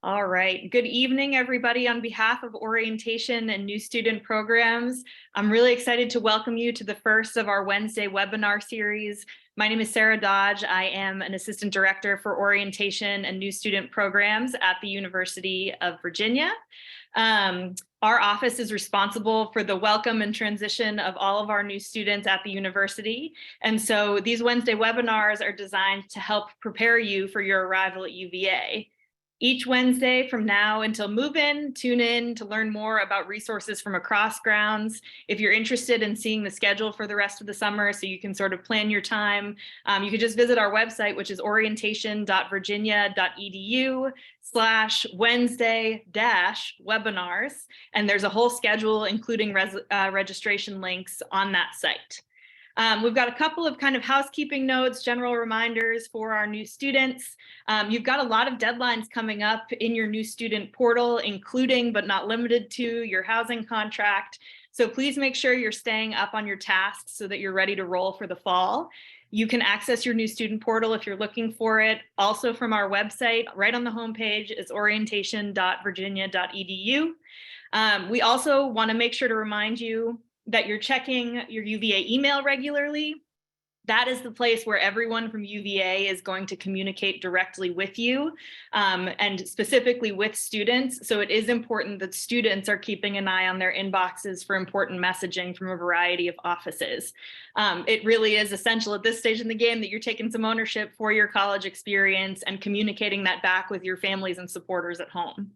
All right. Good evening, everybody. On behalf of Orientation and New Student Programs, I'm really excited to welcome you to the first of our Wednesday webinar series. My name is Sarah Dodge. I am an Assistant Director for Orientation and New Student Programs at the University of Virginia. Our office is responsible for the welcome and transition of all of our new students at the university. And so these Wednesday webinars are designed to help prepare you for your arrival at UVA. Each Wednesday from now until move-in, tune in to learn more about resources from across grounds. If you're interested in seeing the schedule for the rest of the summer so you can sort of plan your time, you can just visit our website, which is orientation.virginia.edu/Wednesday-webinars. And there's a whole schedule, including registration links on that site. We've got a couple of kind of housekeeping notes, general reminders for our new students. You've got a lot of deadlines coming up in your new student portal, including but not limited to your housing contract. So please make sure you're staying up on your tasks so that you're ready to roll for the fall. You can access your new student portal if you're looking for it. Also from our website, right on the homepage is orientation.virginia.edu. We also want to make sure to remind you that you're checking your UVA email regularly. That is the place where everyone from UVA is going to communicate directly with you, and specifically with students. So it is important that students are keeping an eye on their inboxes for important messaging from a variety of offices. It really is essential at this stage in the game that you're taking some ownership for your college experience and communicating that back with your families and supporters at home.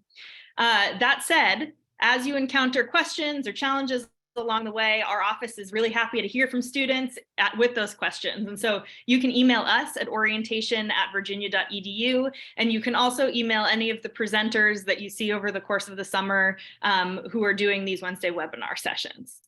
That said, as you encounter questions or challenges along the way, our office is really happy to hear from students with those questions. And so you can email us at orientation@virginia.edu, and you can also email any of the presenters that you see over the course of the summer who are doing these Wednesday webinar sessions.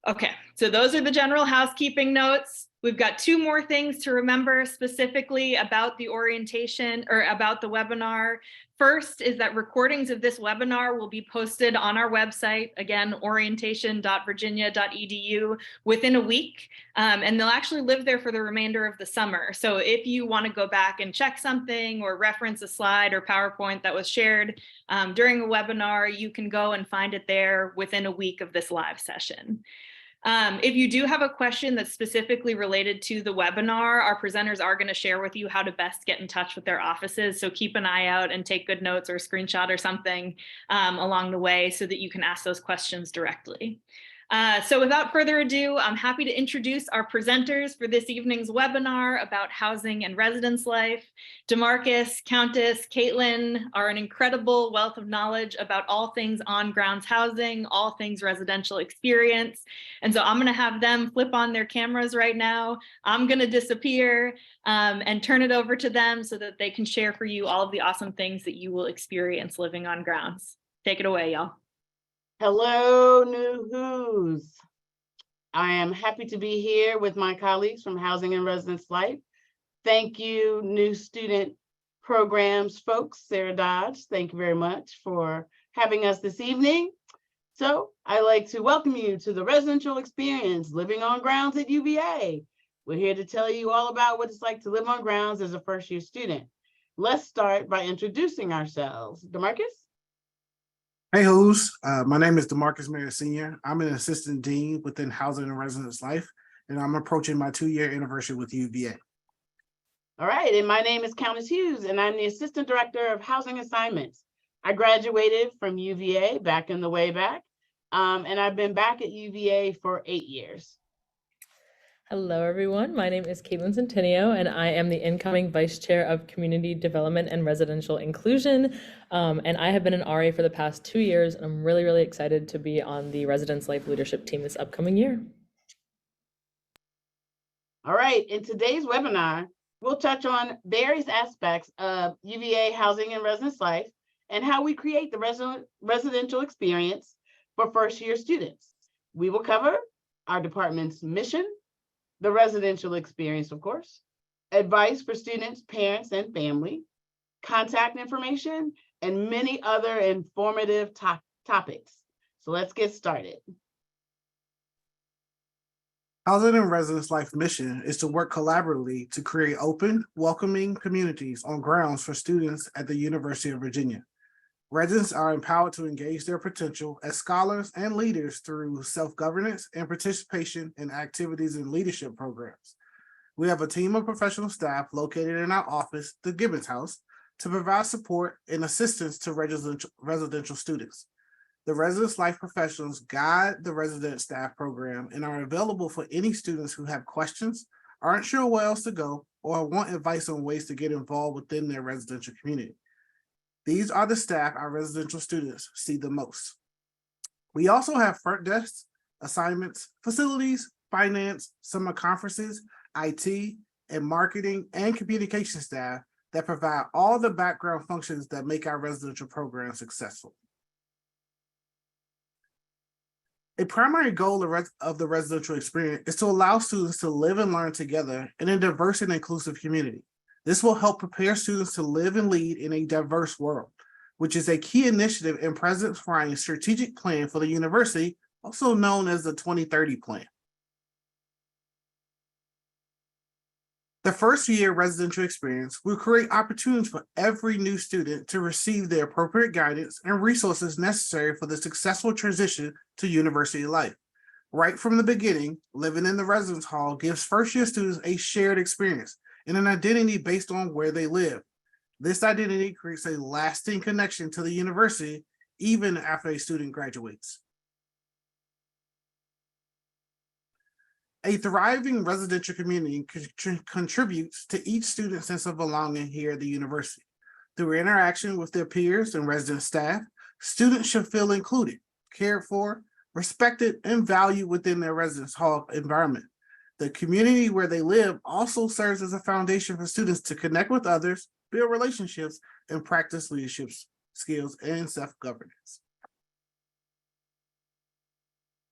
Okay, so those are the general housekeeping notes. We've got two more things to remember specifically about the orientation or about the webinar. First is that recordings of this webinar will be posted on our website, again, orientation.virginia.edu, within a week, and they'll actually live there for the remainder of the summer. So if you want to go back and check something or reference a slide or PowerPoint that was shared during a webinar, you can go and find it there within a week of this live session. If you do have a question that's specifically related to the webinar, our presenters are going to share with you how to best get in touch with their offices. So keep an eye out and take good notes or a screenshot or something along the way so that you can ask those questions directly. So without further ado, I'm happy to introduce our presenters for this evening's webinar about housing and residence life. DeMarcus, Countess, Caitlin are an incredible wealth of knowledge about all things on-grounds housing, all things residential experience. And so I'm going to have them flip on their cameras right now. I'm going to disappear and turn it over to them so that they can share for you all of the awesome things that you will experience living on grounds. Take it away, y'all. Hello, New Who's. I am happy to be here with my colleagues from Housing and Residence Life. Thank you, New Student Programs folks, Sarah Dodge. Thank you very much for having us this evening. So I'd like to welcome you to the residential experience living on grounds at UVA. We're here to tell you all about what it's like to live on grounds as a first-year student. Let's start by introducing ourselves. DeMarcus? Hey who's, my name is DeMarcus Mayer Sr. I'm an assistant dean within Housing and Residence Life, and I'm approaching my 2-year anniversary with UVA. All right, and my name is Countess Hughes, and I'm the assistant director of housing assignments. I graduated from UVA back in the way back, and I've been back at UVA for 8 years. Hello, everyone. My name is Caitlin Centennial, and I am the incoming Vice Chair of Community Development and Residential Inclusion. And I have been an RA for the past 2 years, and I'm really, really excited to be on the Residence Life Leadership Team this upcoming year. All right, in today's webinar, we'll touch on various aspects of UVA Housing and Residence Life and how we create the residential experience for first-year students. We will cover our department's mission, the residential experience, of course, advice for students, parents, and family, contact information, and many other informative topics. So let's get started. Housing and Residence Life mission is to work collaboratively to create open, welcoming communities on grounds for students at the University of Virginia. Residents are empowered to engage their potential as scholars and leaders through self-governance and participation in activities and leadership programs. We have a team of professional staff located in our office, the Gibbons House, to provide support and assistance to residential students. The Residence Life professionals guide the resident staff program and are available for any students who have questions, aren't sure where else to go, or want advice on ways to get involved within their residential community. These are the staff our residential students see the most. We also have front desks, assignments, facilities, finance, summer conferences, IT, and marketing and communication staff that provide all the background functions that make our residential program successful. A primary goal of the residential experience is to allow students to live and learn together in a diverse and inclusive community. This will help prepare students to live and lead in a diverse world, which is a key initiative in President Ryan's strategic plan for the university, also known as the 2030 plan. The first year residential experience will create opportunities for every new student to receive the appropriate guidance and resources necessary for the successful transition to university life. Right from the beginning, living in the residence hall gives first-year students a shared experience and an identity based on where they live. This identity creates a lasting connection to the university even after a student graduates. A thriving residential community contributes to each student's sense of belonging here at the university. Through interaction with their peers and resident staff, students should feel included, cared for, respected, and valued within their residence hall environment. The community where they live also serves as a foundation for students to connect with others, build relationships, and practice leadership skills and self-governance.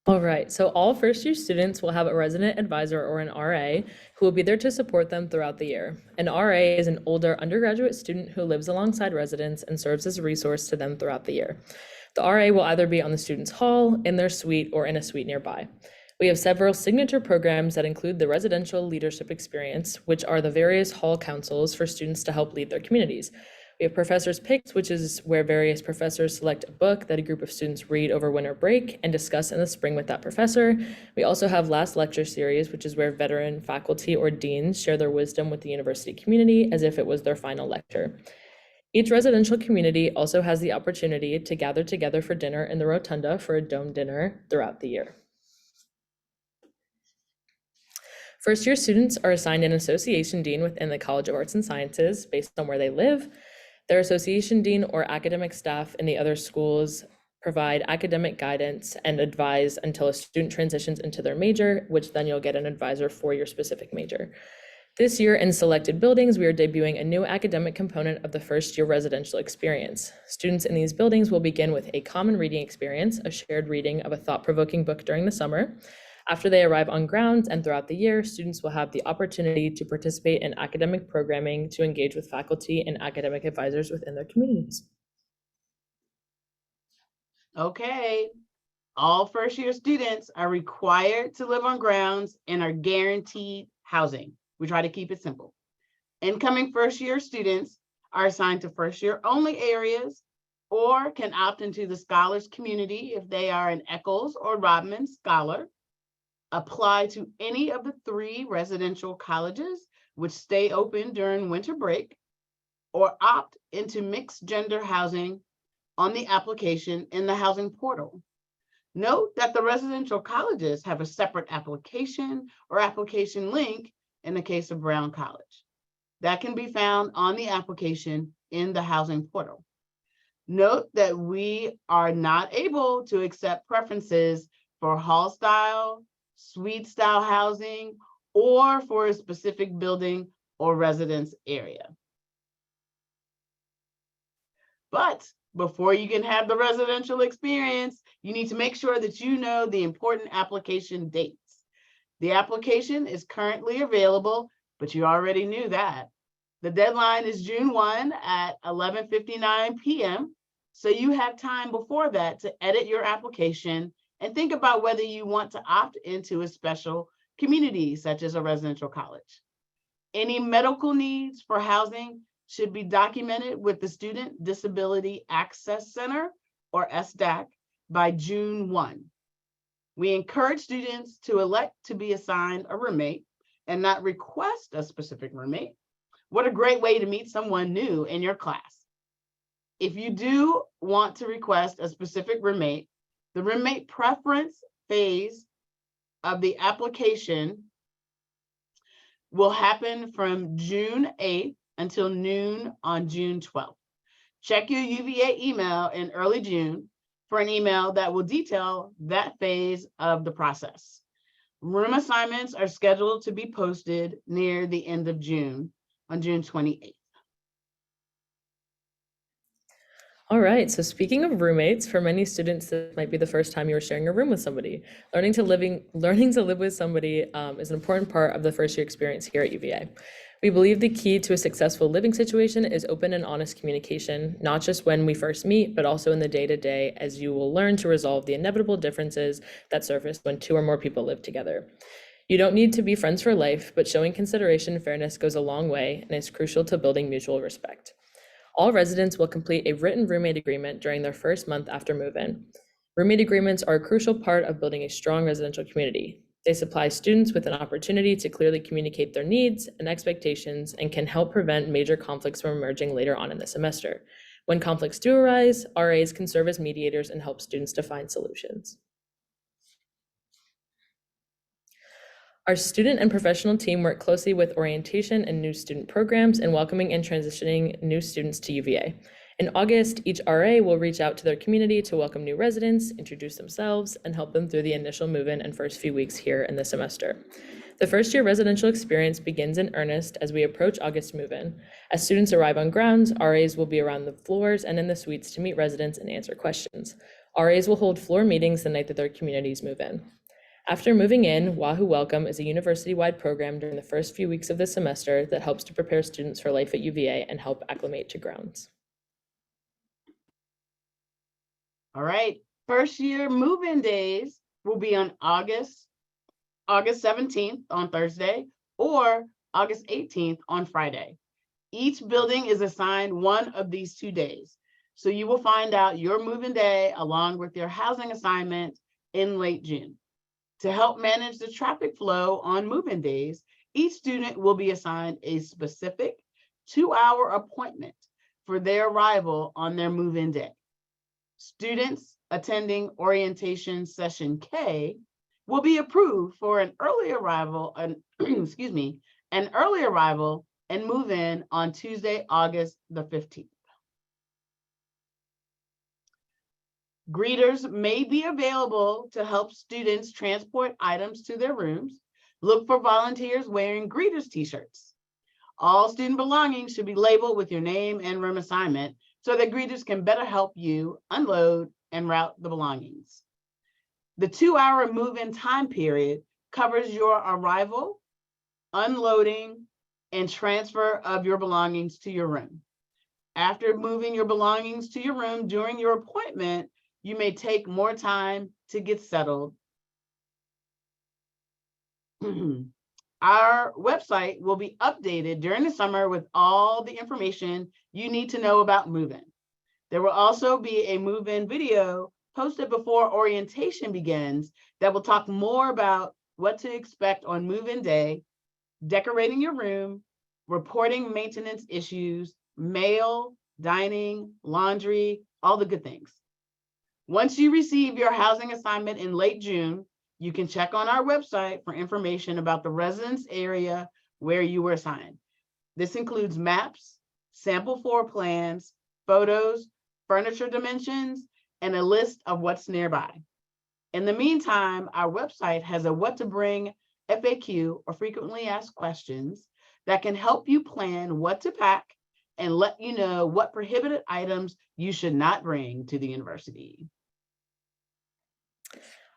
All right, so all first-year students will have a resident advisor or an RA who will be there to support them throughout the year. An RA is an older undergraduate student who lives alongside residents and serves as a resource to them throughout the year. The RA will either be on the student's hall, in their suite, or in a suite nearby. We have several signature programs that include the Residential Leadership Experience, which are the various hall councils for students to help lead their communities. We have Professors' Picks, which is where various professors select a book that a group of students read over winter break and discuss in the spring with that professor. We also have Last Lecture Series, which is where veteran faculty or deans share their wisdom with the university community as if it was their final lecture. Each residential community also has the opportunity to gather together for dinner in the rotunda for a dome dinner throughout the year. First-year students are assigned an association dean within the College of Arts and Sciences based on where they live. Their association dean or academic staff in the other schools provide academic guidance and advise until a student transitions into their major, which then you'll get an advisor for your specific major. This year in selected buildings, we are debuting a new academic component of the first-year residential experience. Students in these buildings will begin with a common reading experience, a shared reading of a thought-provoking book during the summer. After they arrive on grounds and throughout the year, students will have the opportunity to participate in academic programming to engage with faculty and academic advisors within their communities. Okay, all first-year students are required to live on grounds and are guaranteed housing. We try to keep it simple. Incoming first-year students are assigned to first-year only areas or can opt into the scholars community if they are an Eccles or Rodman scholar. Apply to any of the 3 residential colleges which stay open during winter break, or opt into mixed gender housing on the application in the housing portal. Note that the residential colleges have a separate application or application link in the case of Brown College. That can be found on the application in the housing portal. Note that we are not able to accept preferences for hall style, suite style housing, or for a specific building or residence area. But before you can have the residential experience, you need to make sure that you know the important application dates. The application is currently available, but you already knew that. The deadline is June 1 at 11:59 p.m. So you have time before that to edit your application and think about whether you want to opt into a special community, such as a residential college. Any medical needs for housing should be documented with the Student Disability Access Center, or SDAC, by June 1. We encourage students to elect to be assigned a roommate and not request a specific roommate. What a great way to meet someone new in your class. If you do want to request a specific roommate, the roommate preference phase of the application will happen from June 8th until noon on June 12th. Check your UVA email in early June for an email that will detail that phase of the process. Room assignments are scheduled to be posted near the end of June, on June 28th. All right, so speaking of roommates, for many students, this might be the first time you are sharing a room with somebody. Learning to live with somebody is an important part of the first year experience here at UVA. We believe the key to a successful living situation is open and honest communication, not just when we first meet, but also in the day-to-day, as you will learn to resolve the inevitable differences that surface when 2 or more people live together. You don't need to be friends for life, but showing consideration and fairness goes a long way and is crucial to building mutual respect. All residents will complete a written roommate agreement during their first month after move-in. Roommate agreements are a crucial part of building a strong residential community. They supply students with an opportunity to clearly communicate their needs and expectations and can help prevent major conflicts from emerging later on in the semester. When conflicts do arise, RAs can serve as mediators and help students to find solutions. Our student and professional team work closely with orientation and new student programs and welcoming and transitioning new students to UVA. In August, each RA will reach out to their community to welcome new residents, introduce themselves, and help them through the initial move-in and first few weeks here in the semester. The first year residential experience begins in earnest as we approach August move-in. As students arrive on grounds, RAs will be around the floors and in the suites to meet residents and answer questions. RAs will hold floor meetings the night that their communities move in. After moving in, Wahoo Welcome is a university-wide program during the first few weeks of the semester that helps to prepare students for life at UVA and help acclimate to grounds. All right, first year move-in days will be on August 17th on Thursday or August 18th on Friday. Each building is assigned one of these 2 days. So you will find out your move-in day along with your housing assignment in late June. To help manage the traffic flow on move-in days, each student will be assigned a specific 2-hour appointment for their arrival on their move-in day. Students attending orientation session K will be approved for an early arrival, an early arrival and move in on Tuesday, August the 15th. Greeters may be available to help students transport items to their rooms. Look for volunteers wearing greeters t-shirts. All student belongings should be labeled with your name and room assignment so that greeters can better help you unload and route the belongings. The 2-hour move-in time period covers your arrival, unloading, and transfer of your belongings to your room. After moving your belongings to your room during your appointment, you may take more time to get settled. Our website will be updated during the summer with all the information you need to know about move-in. There will also be a move-in video posted before orientation begins that will talk more about what to expect on move-in day, decorating your room, reporting maintenance issues, mail, dining, laundry, all the good things. Once you receive your housing assignment in late June, you can check on our website for information about the residence area where you were assigned. This includes maps, sample floor plans, photos, furniture dimensions, and a list of what's nearby. In the meantime, our website has a what to bring FAQ, or frequently asked questions, that can help you plan what to pack and let you know what prohibited items you should not bring to the university.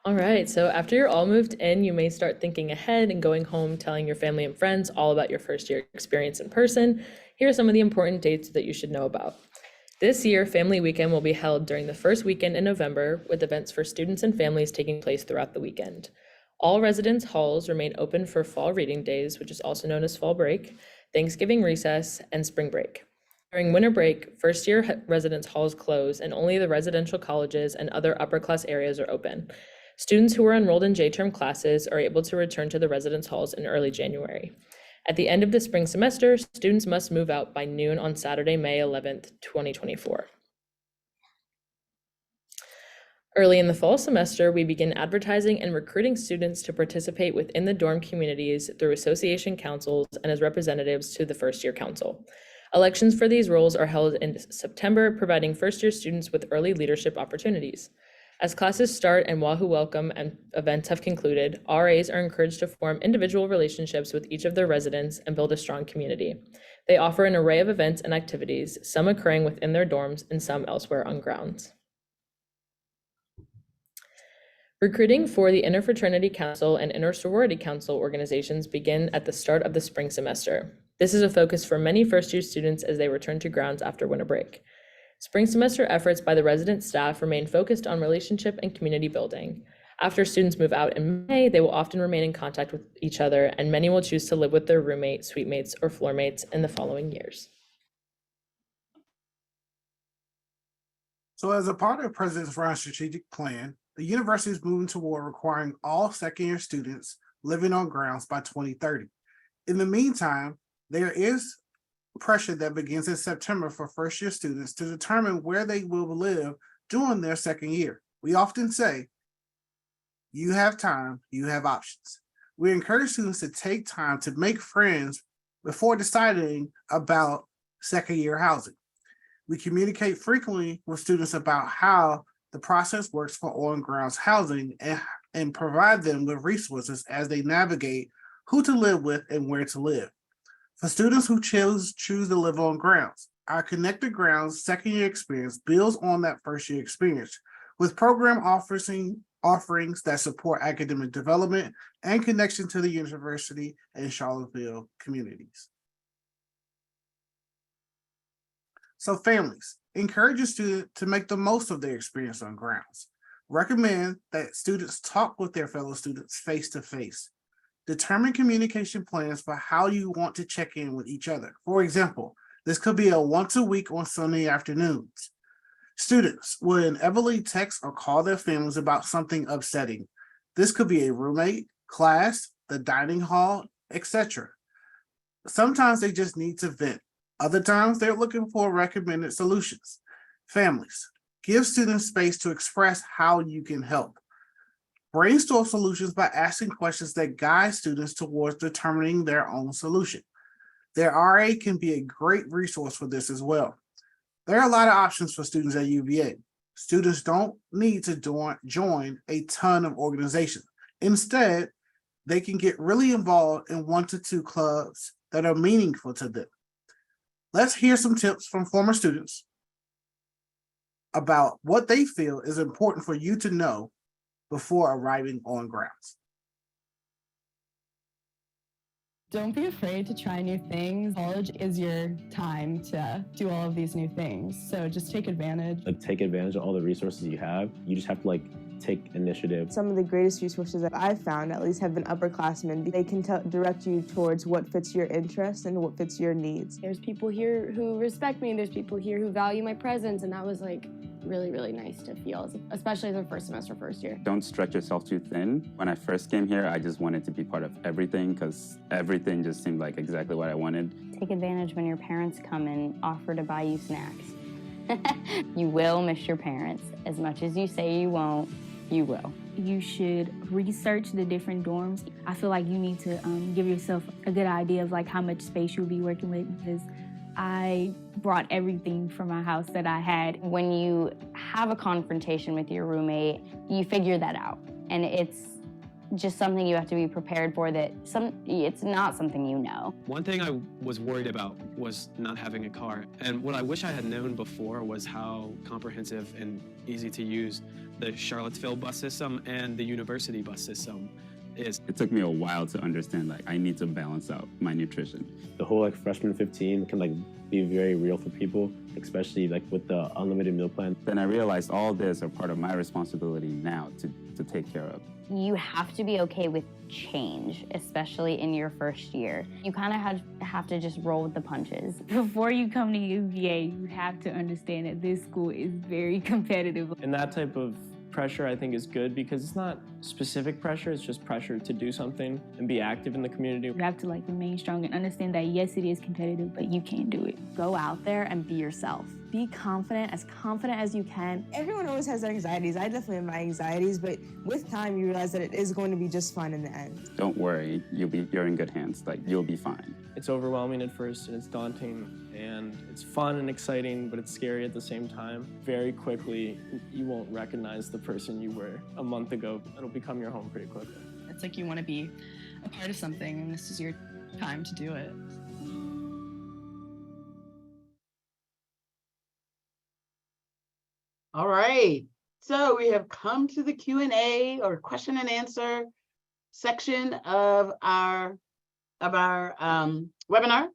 All right, so after you're all moved in, you may start thinking ahead and going home, telling your family and friends all about your first year experience in person. Here are some of the important dates that you should know about. This year, Family Weekend will be held during the first weekend in November, with events for students and families taking place throughout the weekend. All residence halls remain open for fall reading days, which is also known as fall break, Thanksgiving recess, and spring break. During winter break, first-year residence halls close and only the residential colleges and other upper-class areas are open. Students who are enrolled in J-term classes are able to return to the residence halls in early January. At the end of the spring semester, students must move out by noon on Saturday, May 11th, 2024. Early in the fall semester, we begin advertising and recruiting students to participate within the dorm communities through association councils and as representatives to the first-year council. Elections for these roles are held in September, providing first-year students with early leadership opportunities. As classes start and Wahoo Welcome and events have concluded, RAs are encouraged to form individual relationships with each of their residents and build a strong community. They offer an array of events and activities, some occurring within their dorms and some elsewhere on grounds. Recruiting for the Interfraternity Council and Intersorority Council organizations begin at the start of the spring semester. This is a focus for many first-year students as they return to grounds after winter break. Spring semester efforts by the resident staff remain focused on relationship and community building. After students move out in May, they will often remain in contact with each other, and many will choose to live with their roommate, suite mates, or floor mates in the following years. So as a part of President Brown's strategic plan, the university is moving toward requiring all second-year students living on grounds by 2030. In the meantime, there is pressure that begins in September for first-year students to determine where they will live during their second year. We often say, you have time, you have options. We encourage students to take time to make friends before deciding about second-year housing. We communicate frequently with students about how the process works for on-grounds housing and provide them with resources as they navigate who to live with and where to live. For students who choose to live on grounds, our Connected Grounds second-year experience builds on that first-year experience with program offerings that support academic development and connection to the university and Charlottesville communities. So families, encourage a student to make the most of their experience on grounds. Recommend that students talk with their fellow students face-to-face. Determine communication plans for how you want to check in with each other. For example, this could be a once a week on Sunday afternoons. Students will inevitably text or call their families about something upsetting. This could be a roommate, class, the dining hall, etc. Sometimes they just need to vent. Other times they're looking for recommended solutions. Families, give students space to express how you can help. Brainstorm solutions by asking questions that guide students towards determining their own solution. Their RA can be a great resource for this as well. There are a lot of options for students at UVA. Students don't need to join a ton of organizations. Instead, they can get really involved in 1 to 2 clubs that are meaningful to them. Let's hear some tips from former students about what they feel is important for you to know before arriving on grounds. Don't be afraid to try new things. College is your time to do all of these new things. So just take advantage. Take advantage of all the resources you have. You just have to take initiative. Some of the greatest resources that I've found, at least, have been upperclassmen. They can direct you towards what fits your interests and what fits your needs. There's people here who respect me, and there's people here who value my presence, and that was really, really nice to feel, especially as a first semester, first year. Don't stretch yourself too thin. When I first came here, I just wanted to be part of everything because everything just seemed like exactly what I wanted. Take advantage when your parents come and offer to buy you snacks. You will miss your parents. As much as you say you won't, you will. You should research the different dorms. I feel like you need to give yourself a good idea of how much space you'll be working with, because I brought everything from my house that I had. When you have a confrontation with your roommate, you figure that out. And it's just something you have to be prepared for, it's not something you know. One thing I was worried about was not having a car. And what I wish I had known before was how comprehensive and easy to use the Charlottesville bus system and the university bus system is. It took me a while to understand I need to balance out my nutrition. The whole freshman 15 can be very real for people, especially with the unlimited meal plan. Then I realized all this are part of my responsibility now to to take care of. You have to be okay with change, especially in your first year. You kind of have to just roll with the punches. Before you come to UVA, you have to understand that this school is very competitive. And that type of pressure I think is good because it's not specific pressure, it's just pressure to do something and be active in the community. You have to remain strong and understand that yes, it is competitive, but you can do it. Go out there and be yourself. Be confident as you can. Everyone always has their anxieties. I definitely have my anxieties, but with time, you realize that it is going to be just fine in the end. Don't worry, you're in good hands. You'll be fine. It's overwhelming at first and it's daunting and it's fun and exciting, but it's scary at the same time. Very quickly, you won't recognize the person you were a month ago. It'll become your home pretty quickly. It's like you want to be a part of something, and this is your time to do it. All right, so we have come to the Q&A or question and answer section of our webinar.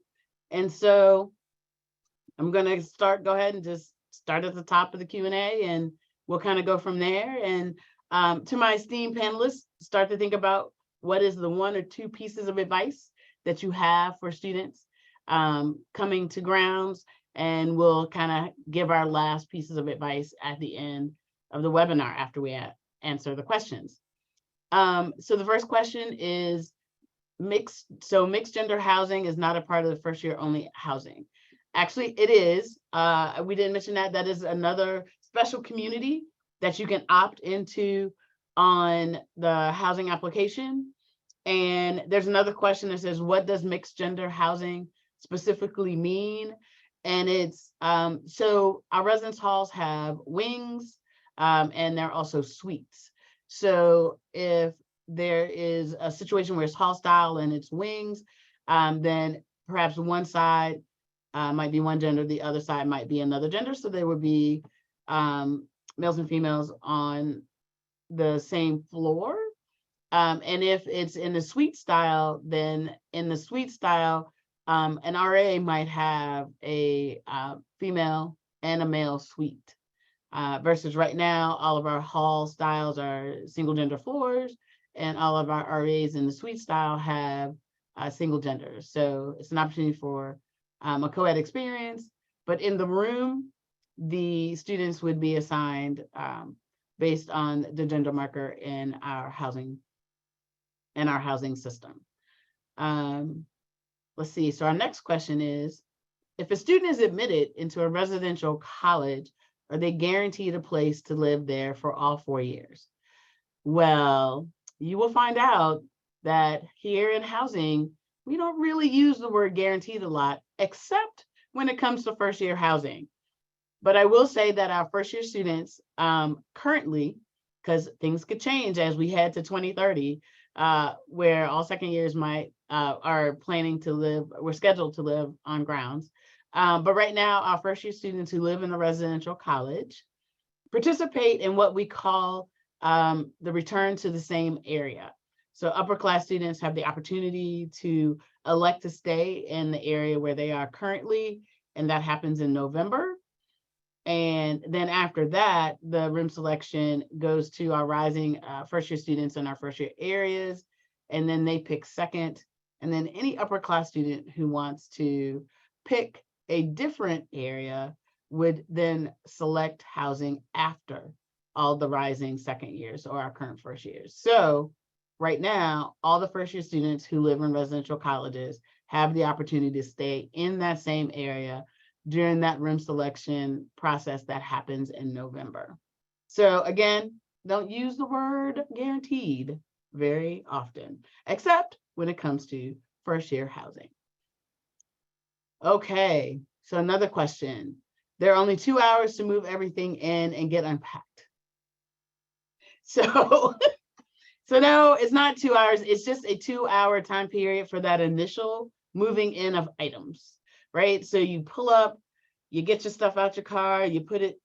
And so I'm going to go ahead and just start at the top of the Q&A, and we'll kind of go from there. And to my esteemed panelists, start to think about what is the 1 or 2 pieces of advice that you have for students coming to grounds. And we'll kind of give our last pieces of advice at the end of the webinar after we answer the questions. So the first question is mixed gender housing is not a part of the first year only housing. Actually, it is. We didn't mention that. That is another special community that you can opt into on the housing application. And there's another question that says, what does mixed gender housing specifically mean? And it's, so our residence halls have wings and they're also suites. So if there is a situation where it's hall style and it's wings, then perhaps one side might be one gender, the other side might be another gender. So there would be males and females on the same floor. And if it's in the suite style, then in the suite style, an RA might have a female and a male suite versus right now, all of our hall styles are single gender floors and all of our RAs in the suite style have single genders. So it's an opportunity for a co-ed experience, but in the room, the students would be assigned based on the gender marker in our housing system. Let's see, so our next question is, if a student is admitted into a residential college, are they guaranteed a place to live there for all 4 years? Well, you will find out that here in housing, we don't really use the word guaranteed a lot, except when it comes to first year housing. But I will say that our first year students currently, because things could change as we head to 2030, where all second years are planning to live, we're scheduled to live on grounds. But right now, our first year students who live in a residential college participate in what we call the return to the same area. So upper class students have the opportunity to elect to stay in the area where they are currently, and that happens in November. And then after that, the room selection goes to our rising first year students in our first year areas, and then they pick second. And then any upper class student who wants to pick a different area would then select housing after all the rising second years or our current first years. So right now, all the first year students who live in residential colleges have the opportunity to stay in that same area during that room selection process that happens in November. So again, don't use the word guaranteed very often, except when it comes to first year housing. Okay, so another question. There are only 2 hours to move everything in and get unpacked. So, so no, it's not 2 hours. It's just a 2-hour time period for that initial moving in of items, right? So you pull up, you get your stuff out your car, you put it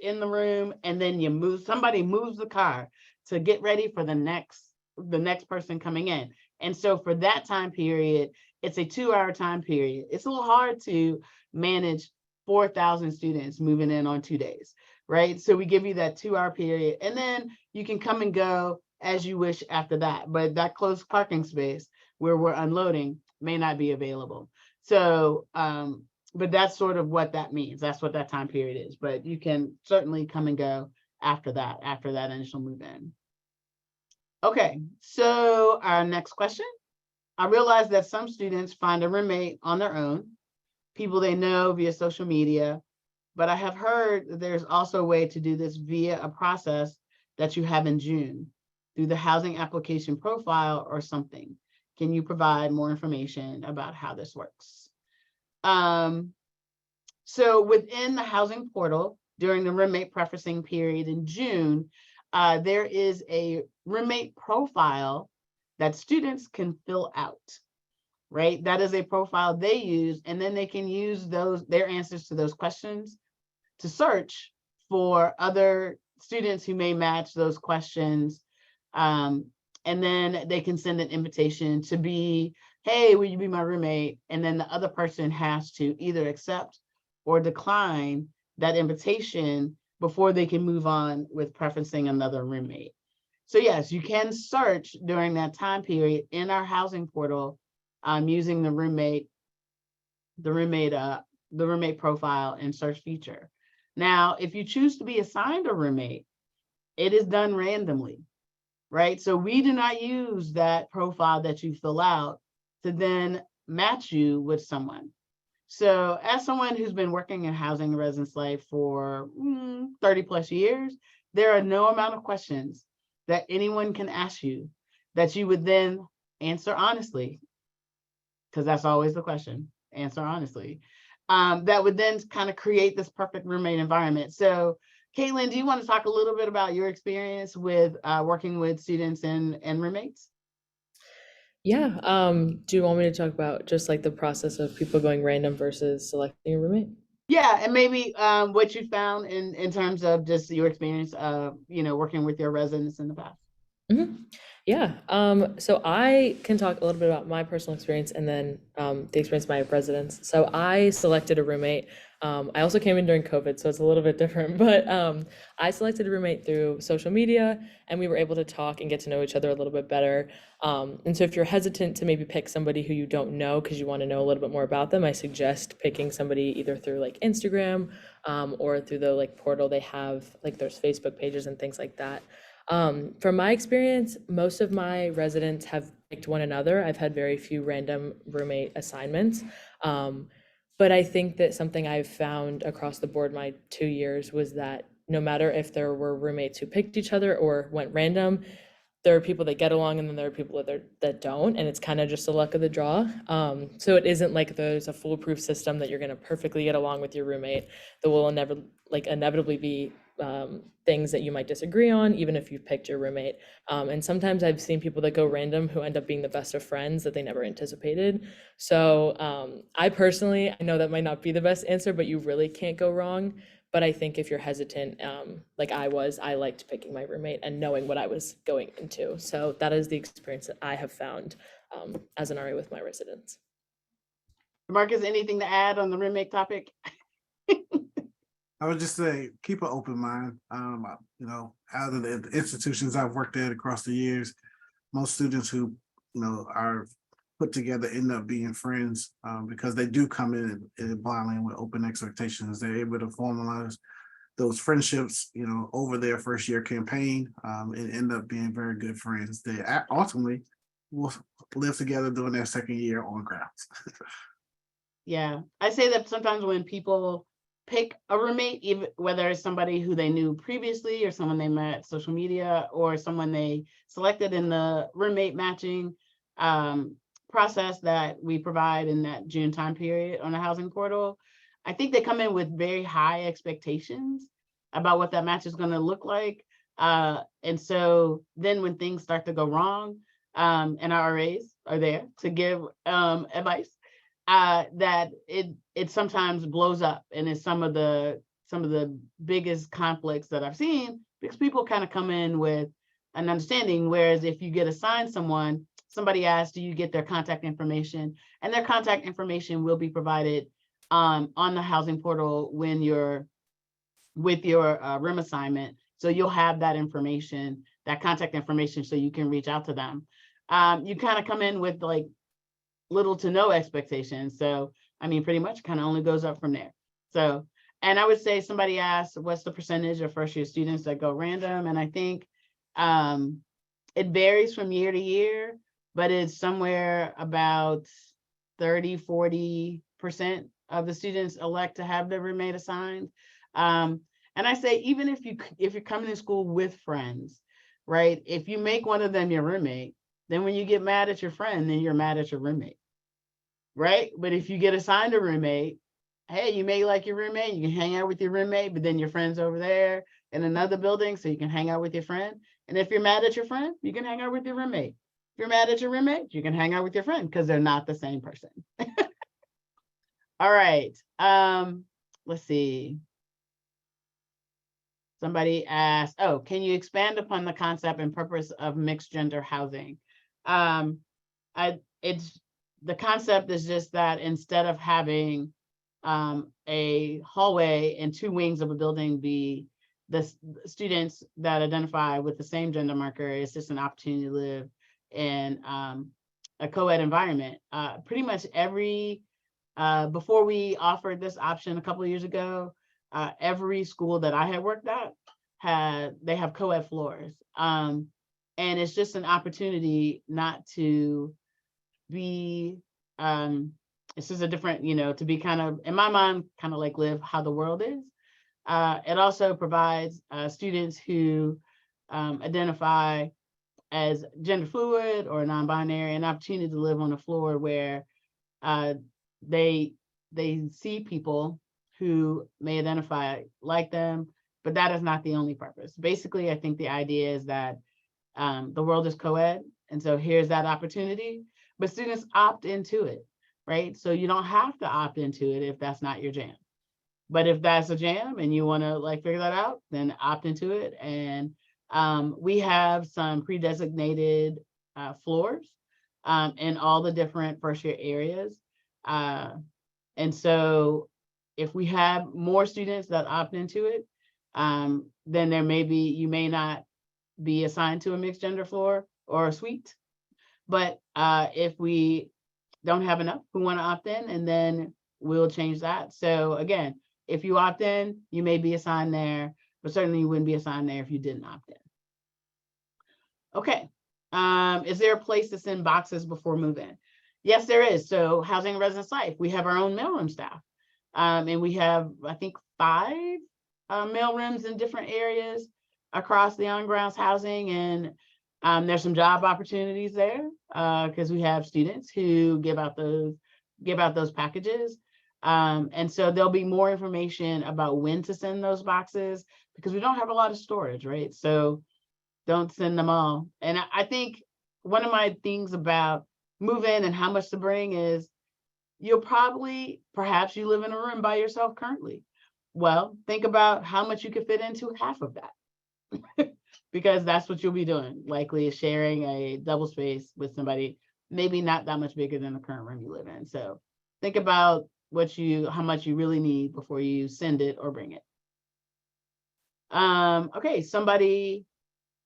in the room, and then you move, somebody moves the car to get ready for the next person coming in. And so for that time period, it's a 2-hour time period. It's a little hard to manage 4,000 students moving in on 2 days, right? So we give you that 2-hour period, and then you can come and go as you wish after that. But that closed parking space where we're unloading may not be available. So, but that's sort of what that means. That's what that time period is. But you can certainly come and go after that initial move in. Okay, so our next question. I realize that some students find a roommate on their own, people they know via social media, but I have heard that there's also a way to do this via a process that you have in June through the housing application profile or something. Can you provide more information about how this works? So within the housing portal, during the roommate preferencing period in June, there is a roommate profile that students can fill out, right? That is a profile they use, and then they can use their answers to those questions to search for other students who may match those questions. And then they can send an invitation to be, hey, will you be my roommate? And then the other person has to either accept or decline that invitation before they can move on with preferencing another roommate. So yes, you can search during that time period in our housing portal using the roommate profile and search feature. Now, if you choose to be assigned a roommate, it is done randomly, right? So we do not use that profile that you fill out to then match you with someone. So as someone who's been working in housing and residence life for 30 plus years, there are no amount of questions that anyone can ask you that you would then answer honestly, because that's always the question, answer honestly, that would then kind of create this perfect roommate environment. So Caitlin, do you want to talk a little bit about your experience with working with students and roommates? Yeah. Do you want me to talk about just like the process of people going random versus selecting a roommate? Yeah, and maybe what you found in terms of just your experience of, working with your residents in the past. Mm-hmm. Yeah. So I can talk a little bit about my personal experience and then the experience of my residents. So I selected a roommate. I also came in during COVID, so it's a little bit different, but I selected a roommate through social media and we were able to talk and get to know each other a little bit better. And so if you're hesitant to maybe pick somebody who you don't know because you want to know a little bit more about them, I suggest picking somebody either through like Instagram or through the like portal they have, like there's Facebook pages and things like that. From my experience, most of my residents have picked one another. I've had very few random roommate assignments. But I think that something I've found across the board my 2 years was that no matter if there were roommates who picked each other or went random, there are people that get along and then there are people that don't, and it's kind of just the luck of the draw. So it isn't like there's a foolproof system that you're going to perfectly get along with your roommate. There will inevitably be things that you might disagree on, even if you've picked your roommate. And sometimes I've seen people that go random who end up being the best of friends that they never anticipated. So I personally, I know that might not be the best answer, but you really can't go wrong. But I think if you're hesitant, like I liked picking my roommate and knowing what I was going into. So that is the experience that I have found as an RA with my residents. Marcus, anything to add on the roommate topic? I would just say keep an open mind. Out of the institutions I've worked at across the years, most students who are put together end up being friends because they do come in blindly with open expectations. They're able to formalize those friendships, over their first year campaign and end up being very good friends. They ultimately will live together during their second year on grounds. Yeah, I say that sometimes when people pick a roommate, even whether it's somebody who they knew previously or someone they met social media or someone they selected in the roommate matching process that we provide in that June time period on the housing portal, I think they come in with very high expectations about what that match is going to look like. And so then when things start to go wrong, and our RAs are there to give advice, that it sometimes blows up, and it's some of the biggest conflicts that I've seen because people kind of come in with an understanding, whereas if you get assigned someone, somebody asks, do you get their contact information? And their contact information will be provided on the housing portal when you're with your room assignment. So you'll have that information, that contact information, so you can reach out to them. You kind of come in with like little to no expectations. So, I mean, pretty much kind of only goes up from there. So, and I would say somebody asked, what's the percentage of first year students that go random? And I think it varies from year to year, but it's somewhere about 30–40% of the students elect to have their roommate assigned. And I say, even if you're coming to school with friends, right? If you make one of them your roommate, then when you get mad at your friend, then you're mad at your roommate, right? But if you get assigned a roommate, hey, you may like your roommate, you can hang out with your roommate, but then your friend's over there in another building, so you can hang out with your friend. And if you're mad at your friend, you can hang out with your roommate. If you're mad at your roommate, you can hang out with your friend because they're not the same person. All right. Let's see. Somebody asked, oh, can you expand upon the concept and purpose of mixed gender housing? It's the concept is just that instead of having a hallway and two wings of a building be the students that identify with the same gender marker, it's just an opportunity to live in a co-ed environment. Pretty much every, before we offered this option a couple of years ago, every school that I had worked at they have co-ed floors. And it's just an opportunity not to be, it's just a different, to be kind of, in my mind, kind of like live how the world is. It also provides students who identify as gender fluid or non-binary an opportunity to live on a floor where they see people who may identify like them, but that is not the only purpose. Basically, I think the idea is that the world is co-ed, and so here's that opportunity, but students opt into it, right? So you don't have to opt into it if that's not your jam. But if that's a jam and you want to like figure that out, then opt into it. And we have some pre-designated floors in all the different first year areas. And so if we have more students that opt into it, then you may not be assigned to a mixed gender floor or a suite. But if we don't have enough who want to opt in, and then we'll change that. So again, if you opt in, you may be assigned there, but certainly you wouldn't be assigned there if you didn't opt in. Okay, is there a place to send boxes before move-in? Yes, there is. So Housing and Residence Life, we have our own mailroom staff. And we have, I think, 5 mailrooms in different areas across the on-grounds housing. And there's some job opportunities there because we have students who give out those packages. And so there'll be more information about when to send those boxes because we don't have a lot of storage, right? So don't send them all. And I think one of my things about move in and how much to bring is perhaps you live in a room by yourself currently. Well, think about how much you could fit into half of that because that's what you'll be doing. Likely is sharing a double space with somebody, maybe not that much bigger than the current room you live in. So think about how much you really need before you send it or bring it. Okay, somebody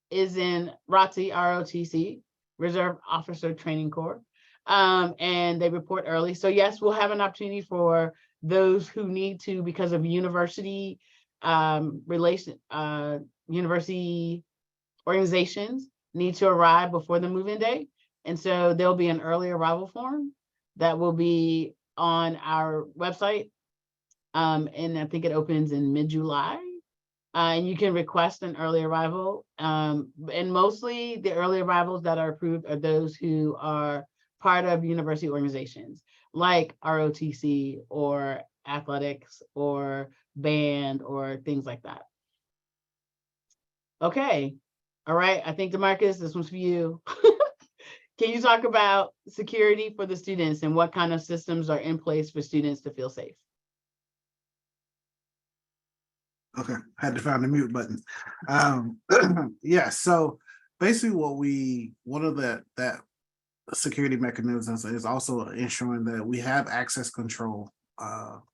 is in ROTC, Reserve Officer Training Corps, and they report early. So yes, we'll have an opportunity for those who need to, because of university university organizations need to arrive before the move-in day. And so there'll be an early arrival form that will be on our website. And I think it opens in mid-July. And you can request an early arrival. And mostly the early arrivals that are approved are those who are part of university organizations like ROTC or athletics or band or things like that. Okay. All right. I think DeMarcus, this one's for you. Can you talk about security for the students and what kind of systems are in place for students to feel safe? Okay, had to find the mute button. Yeah, so basically one of that security mechanisms is also ensuring that we have access control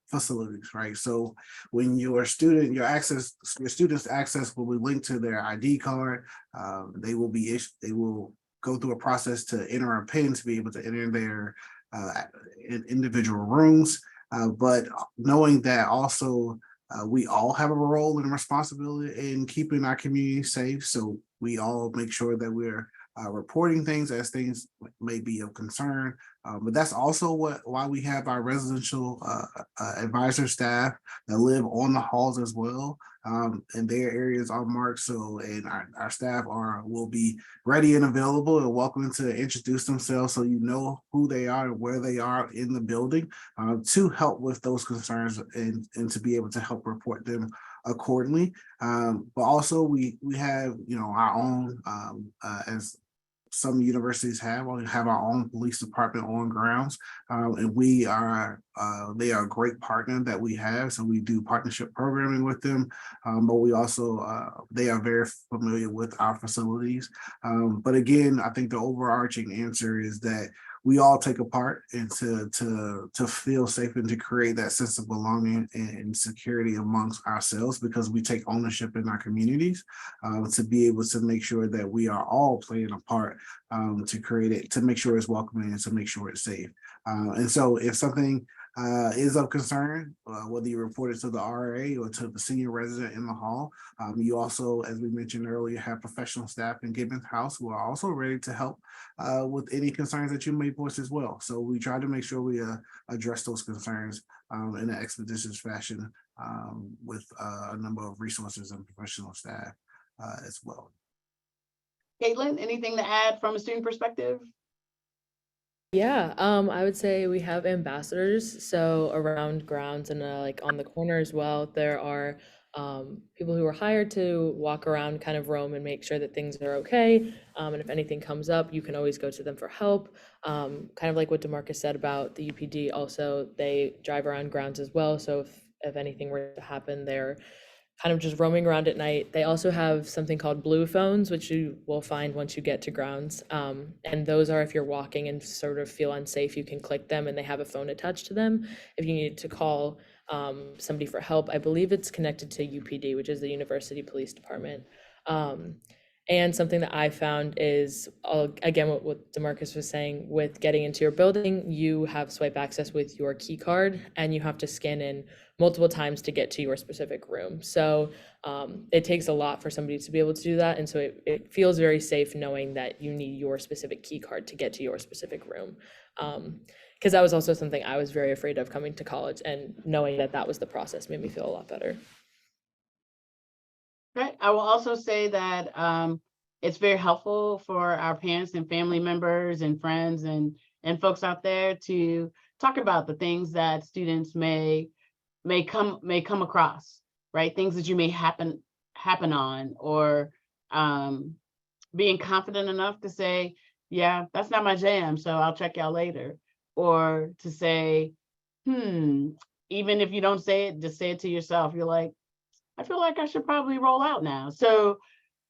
facilities, right? So when your students access will be linked to their ID card. They will go through a process to enter a PIN to be able to enter their individual rooms. But knowing that also we all have a role and responsibility in keeping our community safe. So we all make sure that we're reporting things as things may be of concern. But that's also why we have our residential advisor staff that live on the halls as well. And their areas are marked. So, and our staff will be ready and available and welcome to introduce themselves so you know who they are and where they are in the building to help with those concerns and to be able to help report them accordingly. But also we have, our own, as some universities we have our own police department on grounds, and they are a great partner that we have. So we do partnership programming with them, but we also, they are very familiar with our facilities. But again, I think the overarching answer is that we all take a part and to feel safe and to create that sense of belonging and security amongst ourselves, because we take ownership in our communities, to be able to make sure that we are all playing a part to create it, to make sure it's welcoming and to make sure it's safe. And so if something is of concern, whether you report it to the RA or to the senior resident in the hall, you also, as we mentioned earlier, have professional staff in Gibbons House who are also ready to help with any concerns that you may voice as well. So we try to make sure we address those concerns in an expeditious fashion with a number of resources and professional staff as well. Caitlin, anything to add from a student perspective? Yeah, I would say we have ambassadors. So around grounds and like on the corner as well, there are people who are hired to walk around, kind of roam and make sure that things are okay. And if anything comes up, you can always go to them for help. Kind of like what DeMarcus said about the UPD, also they drive around grounds as well. So if anything were to happen, they're kind of just roaming around at night. They also have something called blue phones, which you will find once you get to grounds. And those are if you're walking and sort of feel unsafe, you can click them and they have a phone attached to them. If you need to call somebody for help, I believe it's connected to UPD, which is the University Police Department. And something that I found is, again, what DeMarcus was saying, with getting into your building, you have swipe access with your key card and you have to scan in multiple times to get to your specific room. So it takes a lot for somebody to be able to do that. And so it feels very safe knowing that you need your specific key card to get to your specific room. Because that was also something I was very afraid of coming to college, and knowing that that was the process made me feel a lot better. Okay. I will also say that it's very helpful for our parents and family members and friends and folks out there to talk about the things that students may come across, right? Things that you may happen on, or being confident enough to say, yeah, that's not my jam, so I'll check y'all later. Or to say, even if you don't say it, just say it to yourself. You're like, I feel like I should probably roll out now. So,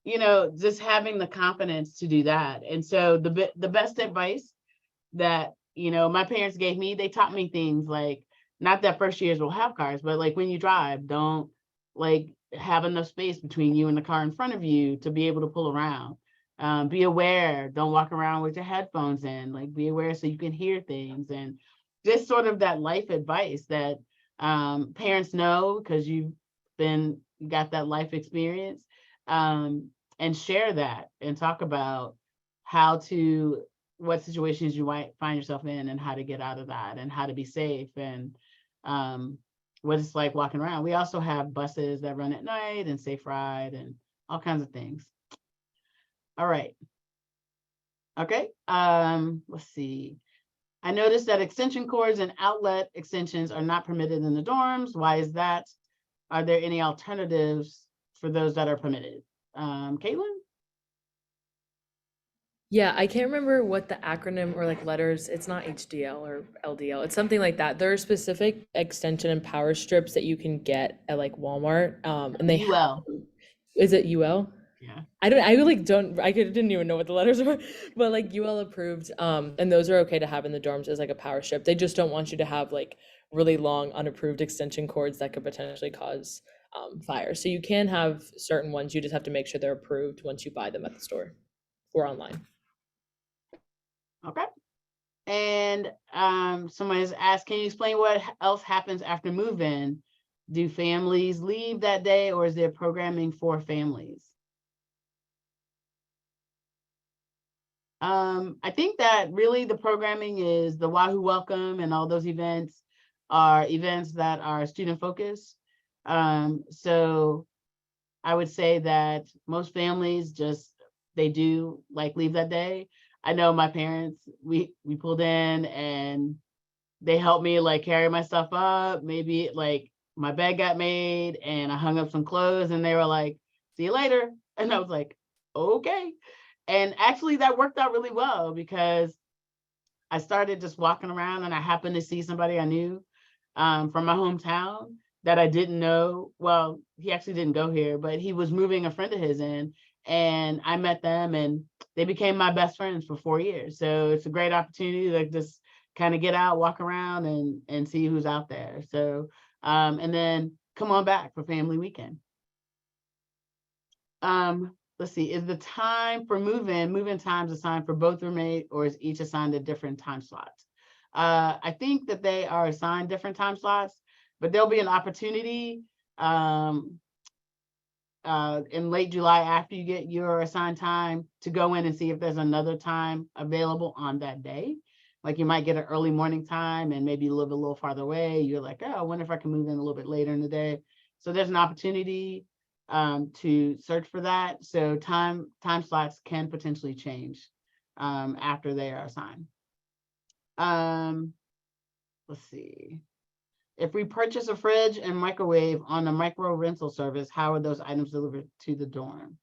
just having the confidence to do that. And so the best advice that, my parents gave me, they taught me things like, not that first years will have cars, but like when you drive, don't like have enough space between you and the car in front of you to be able to pull around. Be aware, don't walk around with your headphones in, like be aware so you can hear things, and just sort of that life advice that parents know because you got that life experience, and share that and talk about what situations you might find yourself in and how to get out of that and how to be safe, and what it's like walking around. We also have buses that run at night and Safe Ride and all kinds of things. All right. Okay. Let's see. I noticed that extension cords and outlet extensions are not permitted in the dorms. Why is that? Are there any alternatives for those that are permitted? Caitlin? Yeah, I can't remember what the acronym or like letters, it's not HDL or LDL, it's something like that. There are specific extension and power strips that you can get at like Walmart. And they UL. Is it UL? Yeah. I didn't even know what the letters were, but like UL approved. And those are okay to have in the dorms as like a power strip. They just don't want you to have like really long unapproved extension cords that could potentially cause fire. So you can have certain ones, you just have to make sure they're approved once you buy them at the store or online. Okay. And someone has asked, can you explain what else happens after move-in? Do families leave that day, or is there programming for families? I think that really the programming is the Wahoo Welcome, and all those events are events that are student focused. So I would say that most families just, they do like leave that day. I know my parents, we pulled in and they helped me like carry my stuff up. Maybe like my bed got made and I hung up some clothes and they were like, see you later. And I was like, okay. And actually that worked out really well because I started just walking around and I happened to see somebody I knew from my hometown that I didn't know. Well, he actually didn't go here, but he was moving a friend of his in, and I met them and they became my best friends for 4 years. So it's a great opportunity to just kind of get out, walk around and see who's out there. So, and then come on back for family weekend. Let's see, is the time for move-in times assigned for both roommate, or is each assigned a different time slots? I think that they are assigned different time slots, but there'll be an opportunity in late July after you get your assigned time to go in and see if there's another time available on that day. Like you might get an early morning time and maybe you live a little farther away. You're like, oh, I wonder if I can move in a little bit later in the day. So there's an opportunity to search for that. So time slots can potentially change after they are assigned. Let's see. If we purchase a fridge and microwave on a micro rental service, how are those items delivered to the dorm?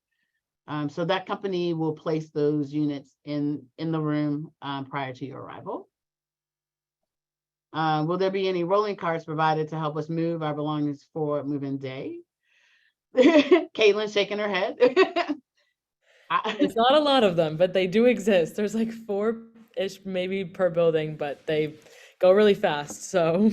So that company will place those units in the room prior to your arrival. Will there be any rolling carts provided to help us move our belongings for move-in day? Caitlin's shaking her head. It's not a lot of them, but they do exist. There's like 4-ish maybe per building, but they go really fast. So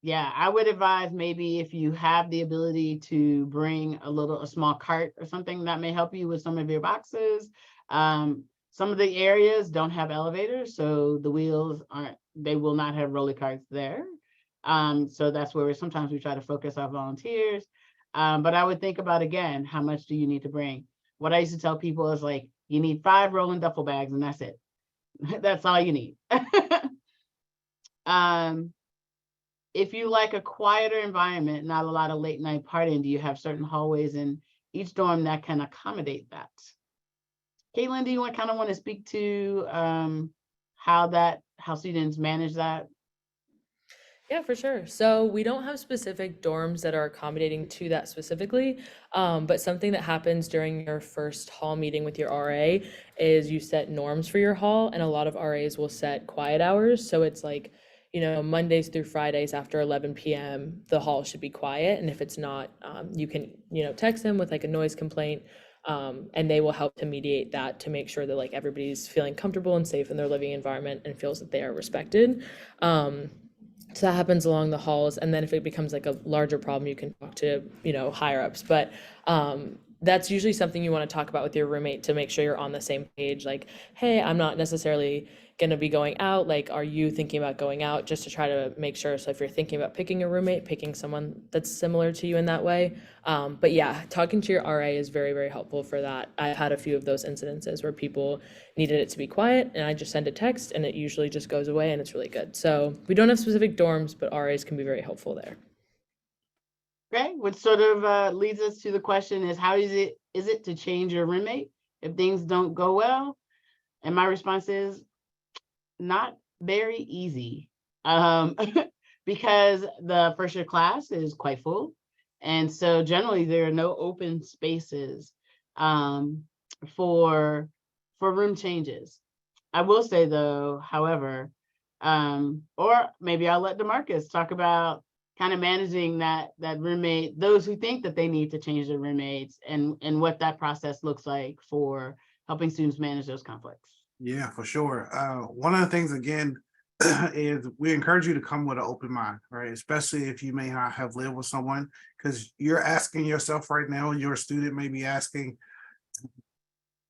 yeah, I would advise maybe if you have the ability to bring a small cart or something that may help you with some of your boxes. Some of the areas don't have elevators, so the wheels they will not have roller carts there. So that's where sometimes we try to focus our volunteers. But I would think about, again, how much do you need to bring? What I used to tell people is like, you need 5 rolling duffel bags and that's it. That's all you need. If you like a quieter environment, not a lot of late night partying, do you have certain hallways in each dorm that can accommodate that? Caitlin, do you want to speak to how students manage that? yeah, for sure. So we don't have specific dorms that are accommodating to that specifically, but something that happens during your first hall meeting with your RA is you set norms for your hall, and a lot of RAs will set quiet hours. So it's like, Mondays through Fridays after 11 p.m., the hall should be quiet. And if it's not, you can, text them with like a noise complaint, and they will help to mediate that to make sure that like everybody's feeling comfortable and safe in their living environment and feels that they are respected. So that happens along the halls. And then if it becomes like a larger problem, you can talk to, higher ups. But that's usually something you want to talk about with your roommate to make sure you're on the same page. Like, hey, I'm not necessarily going to be going out. Like, are you thinking about going out? Just to try to make sure. So if you're thinking about picking a roommate, picking someone that's similar to you in that way. But yeah, talking to your RA is very, very helpful for that. I've had a few of those incidences where people needed it to be quiet and I just send a text and it usually just goes away and it's really good. So we don't have specific dorms, but RAs can be very helpful there. Okay, which sort of leads us to the question is, how is it to change your roommate if things don't go well? And my response is not very easy, because the first year class is quite full. And so generally there are no open spaces for room changes. I will say though, however, or maybe I'll let DeMarcus talk about kind of managing that roommate, those who think that they need to change their roommates, and what that process looks like for helping students manage those conflicts. Yeah, for sure. One of the things, again, and we encourage you to come with an open mind, right? Especially if you may not have lived with someone, because you're asking yourself right now, your student may be asking,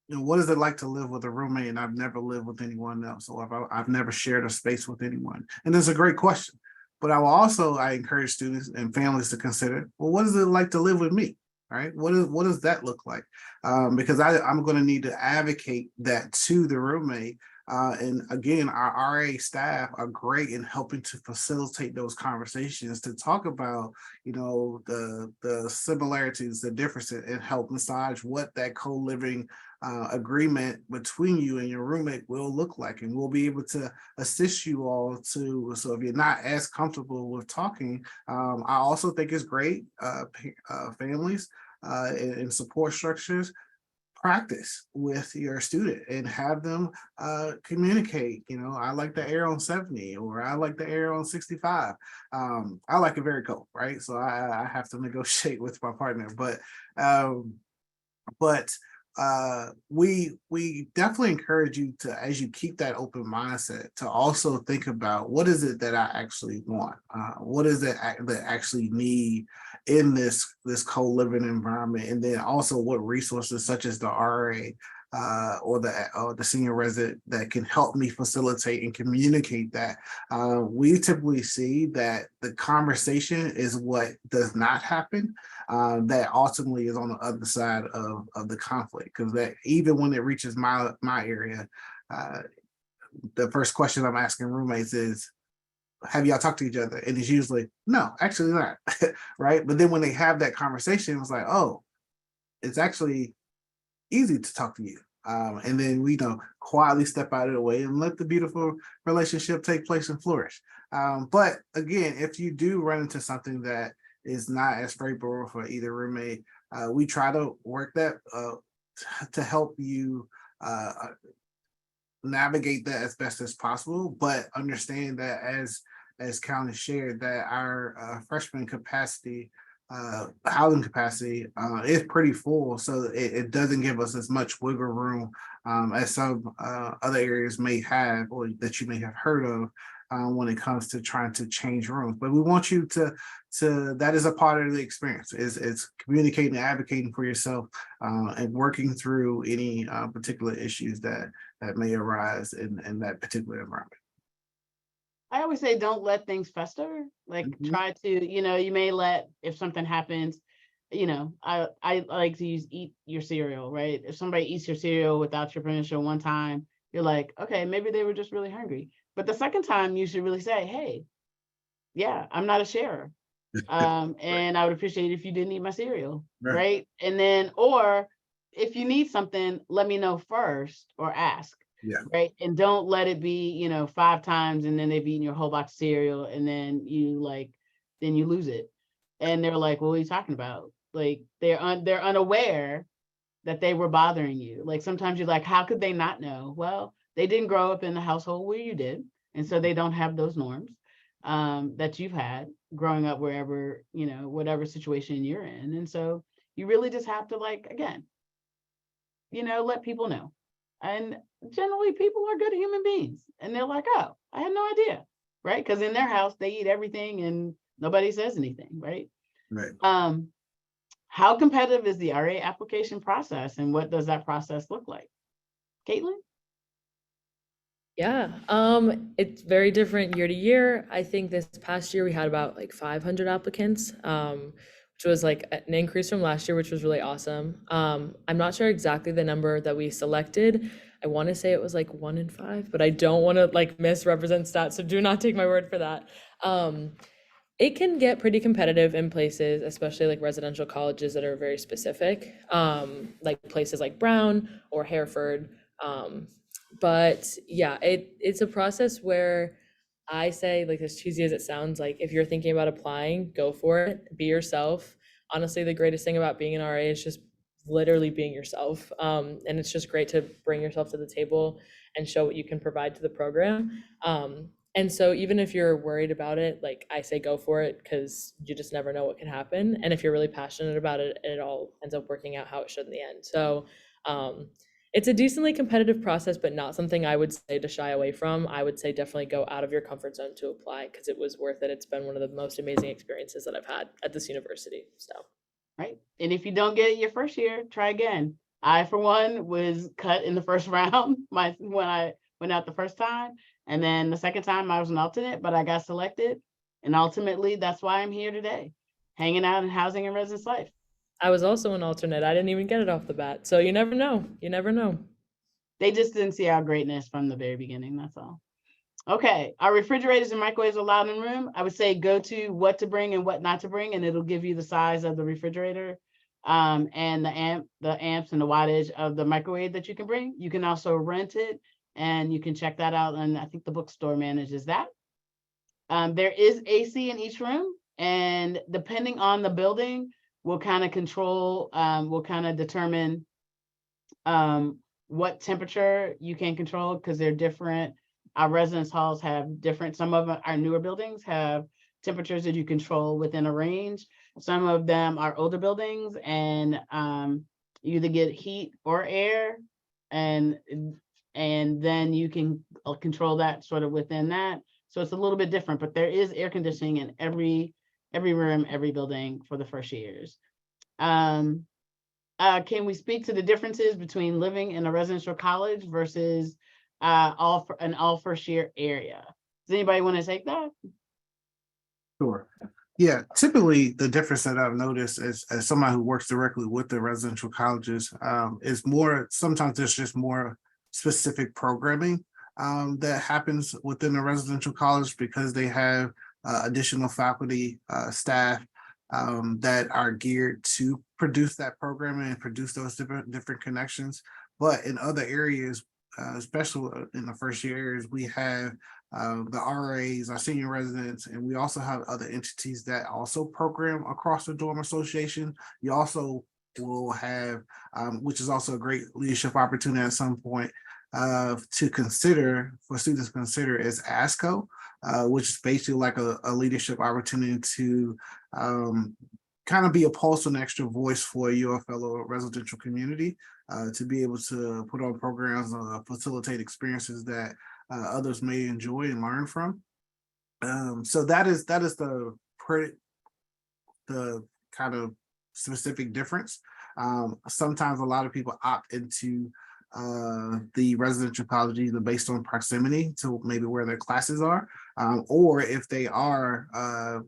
what is it like to live with a roommate and I've never lived with anyone else, or I've never shared a space with anyone? And it's a great question. But I encourage students and families to consider, well, what is it like to live with me? Right? What does that look like? Because I'm going to need to advocate that to the roommate. And again, our RA staff are great in helping to facilitate those conversations to talk about, the similarities, the differences, and help massage what that co-living agreement between you and your roommate will look like, and we'll be able to assist you all to. So if you're not as comfortable with talking, I also think it's great, families and support structures, practice with your student and have them communicate. I like the air on 70, or I like the air on 65. I like it very cold, right? So I have to negotiate with my partner, but we definitely encourage you to, as you keep that open mindset, to also think about, what is it that I actually want? What is it that I actually need in this co-living environment? And then also what resources, such as the RA or the senior resident, that can help me facilitate and communicate that. We typically see that the conversation is what does not happen. That ultimately is on the other side of the conflict, because that even when it reaches my area, the first question I'm asking roommates is, have y'all talked to each other? And it's usually, no, actually not. Right? But then when they have that conversation, it's like, oh, it's actually easy to talk to you. And then we quietly step out of the way and let the beautiful relationship take place and flourish. But again, if you do run into something that is not as favorable for either roommate, we try to work that to help you navigate that as best as possible. But understand that, as Calvin shared, that our freshman capacity, housing capacity, is pretty full, so it doesn't give us as much wiggle room as some other areas may have, or that you may have heard of, when it comes to trying to change rooms. But we want you to that is a part of the experience, is communicating and advocating for yourself, and working through any particular issues that may arise in that particular environment. I always say, don't let things fester. Like, try to, you may let, if something happens, I like to eat your cereal, right? If somebody eats your cereal without your permission one time, you're like, okay, maybe they were just really hungry. But the second time, you should really say, hey, yeah, I'm not a sharer. And I would appreciate it if you didn't eat my cereal, right? And then, or if you need something, let me know first, or ask. Yeah. Right. And don't let it be, 5 times and then they've eaten your whole box of cereal, and then you lose it. And they're like, well, what are you talking about? Like, they're unaware that they were bothering you. Like, sometimes you're like, how could they not know? Well, they didn't grow up in the household where you did. And so they don't have those norms that you've had growing up wherever, whatever situation you're in. And so you really just have to, again, let people know. And generally people are good human beings, and they're like, oh, I had no idea, right? Because in their house they eat everything and nobody says anything, right? Right. How competitive is the RA application process, and what does that process look like? Caitlin? Yeah, it's very different year to year. I think this past year we had about 500 applicants, which was an increase from last year, which was really awesome. I'm not sure exactly the number that we selected. I want to say it was 1 in 5, but I don't want to misrepresent stats, so do not take my word for that. It can get pretty competitive in places, especially residential colleges that are very specific, like places like Brown or Hereford. But yeah, it's a process where I say, as cheesy as it sounds, if you're thinking about applying, go for it, be yourself. Honestly, the greatest thing about being an RA is just literally being yourself. And it's just great to bring yourself to the table and show what you can provide to the program. And so even if you're worried about it, I say go for it, because you just never know what can happen. And if you're really passionate about it, it all ends up working out how it should in the end. So It's a decently competitive process, but not something I would say to shy away from. I would say definitely go out of your comfort zone to apply because it was worth it. It's been one of the most amazing experiences that I've had at this university. So, right? And if you don't get it your first year, try again. I, for one, was cut in the first round when I went out the first time. And then the second time I was an alternate, but I got selected. And ultimately, that's why I'm here today, hanging out in Housing and Residence Life. I was also an alternate. I didn't even get it off the bat. So you never know. You never know. They just didn't see our greatness from the very beginning. That's all. Okay. Are refrigerators and microwaves allowed in the room? I would say go to what to bring and what not to bring, and it'll give you the size of the refrigerator and the amps and the wattage of the microwave that you can bring. You can also rent it, and you can check that out. And I think the bookstore manages that. There is AC in each room, and depending on the building, will kind of control, will kind of determine what temperature you can control, because they're different. Our residence halls have different, some of our newer buildings have temperatures that you control within a range. Some of them are older buildings, and you either get heat or air, and then you can control that sort of within that. So it's a little bit different, but there is air conditioning in every room, every building for the first years. Can we speak to the differences between living in a residential college versus an all first year area? Does anybody want to take that? Sure. Yeah, typically the difference that I've noticed as somebody who works directly with the residential colleges is more, sometimes there's just more specific programming that happens within the residential college because they have additional faculty, staff that are geared to produce that programming and produce those different connections. But in other areas, especially in the first year areas, we have the RAs, our senior residents, and we also have other entities that also program across the dorm association. You also will have, which is also a great leadership opportunity at some point to consider, for students to consider, is ASCO, which is basically like a leadership opportunity to kind of be a pulse and extra voice for your fellow residential community, to be able to put on programs, facilitate experiences that others may enjoy and learn from. So that is the kind of specific difference. Sometimes a lot of people opt into the residential college either based on proximity to maybe where their classes are, or if they are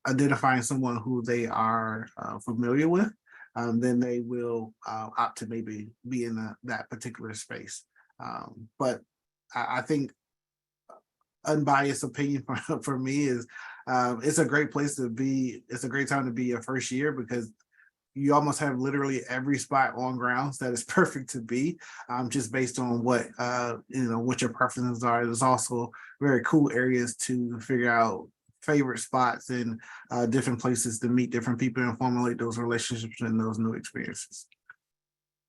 identifying someone who they are familiar with, then they will opt to maybe be in that particular space. But I think unbiased opinion for me is it's a great place to be. It's a great time to be a first year because you almost have literally every spot on grounds that is perfect to be, just based on what what your preferences are. There's also very cool areas to figure out favorite spots and different places to meet different people and formulate those relationships and those new experiences.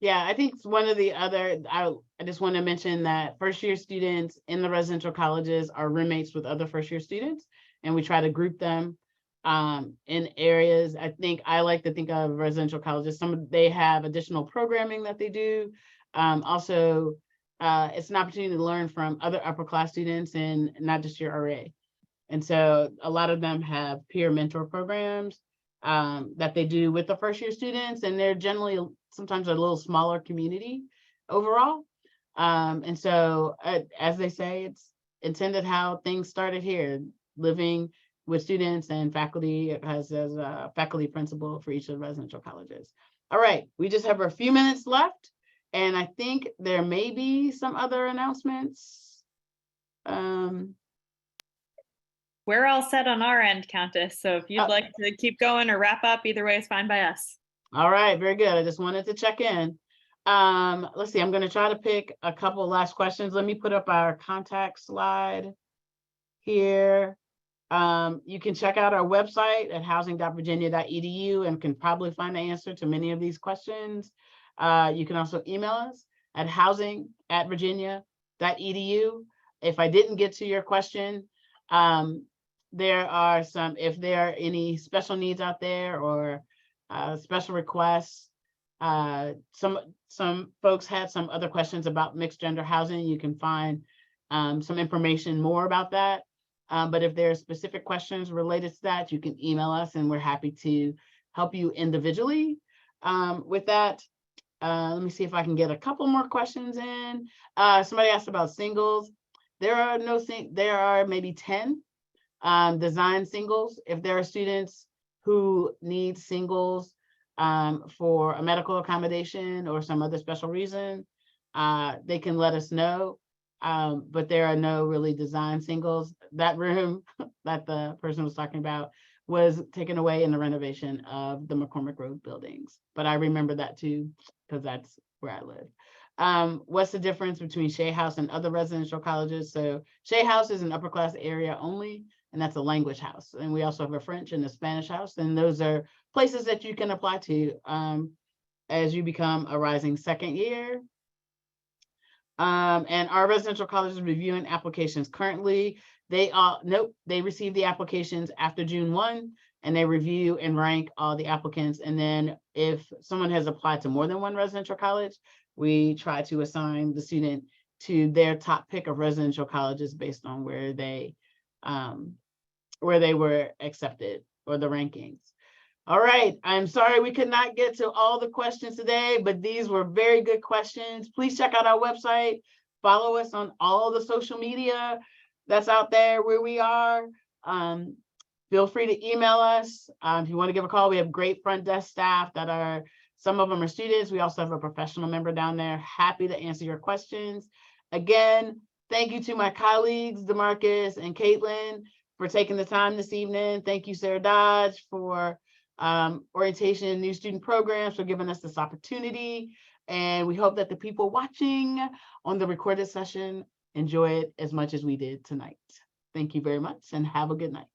Yeah, I think one of the other, I just want to mention that first year students in the residential colleges are roommates with other first year students, and we try to group them in areas. I think I like to think of residential colleges. They have additional programming that they do. Also, it's an opportunity to learn from other upper class students and not just your RA. And so a lot of them have peer mentor programs that they do with the first year students, and they're generally sometimes a little smaller community overall. And so as they say, it's intended how things started here, living with students and faculty as a faculty principal for each of the residential colleges. All right, we just have a few minutes left, and I think there may be some other announcements. We're all set on our end, Countess. So if you'd like to keep going or wrap up, either way is fine by us. All right, very good. I just wanted to check in. Let's see, I'm going to try to pick a couple of last questions. Let me put up our contact slide here. You can check out our website at housing.virginia.edu and can probably find the answer to many of these questions. You can also email us at housing@virginia.edu. If I didn't get to your question, there are some, if there are any special needs out there or special requests, Some folks had some other questions about mixed gender housing. You can find some information more about that. But if there are specific questions related to that, you can email us and we're happy to help you individually. With that, let me see if I can get a couple more questions in. Somebody asked about singles. There are maybe 10 design singles. If there are students who need singles for a medical accommodation or some other special reason, they can let us know. But there are no really design singles. That room that the person was talking about was taken away in the renovation of the McCormick Road buildings. But I remember that too, because that's where I live. What's the difference between Shea House and other residential colleges? So Shea House is an upper class area only, and that's a language house. And we also have a French and a Spanish house. And those are places that you can apply to as you become a rising second year. And our residential colleges reviewing applications currently. They receive the applications after June 1, and they review and rank all the applicants. And then if someone has applied to more than one residential college, we try to assign the student to their top pick of residential colleges based on where they were accepted or the rankings. All right, I'm sorry we could not get to all the questions today, but these were very good questions. Please check out our website, follow us on all the social media that's out there where we are. Feel free to email us. If you want to give a call, we have great front desk staff that are, some of them are students. We also have a professional member down there, happy to answer your questions. Again, thank you to my colleagues, DeMarcus and Caitlin, for taking the time this evening. Thank you, Sarah Dodge, for orientation and new student programs, for giving us this opportunity. And we hope that the people watching on the recorded session enjoy it as much as we did tonight. Thank you very much and have a good night.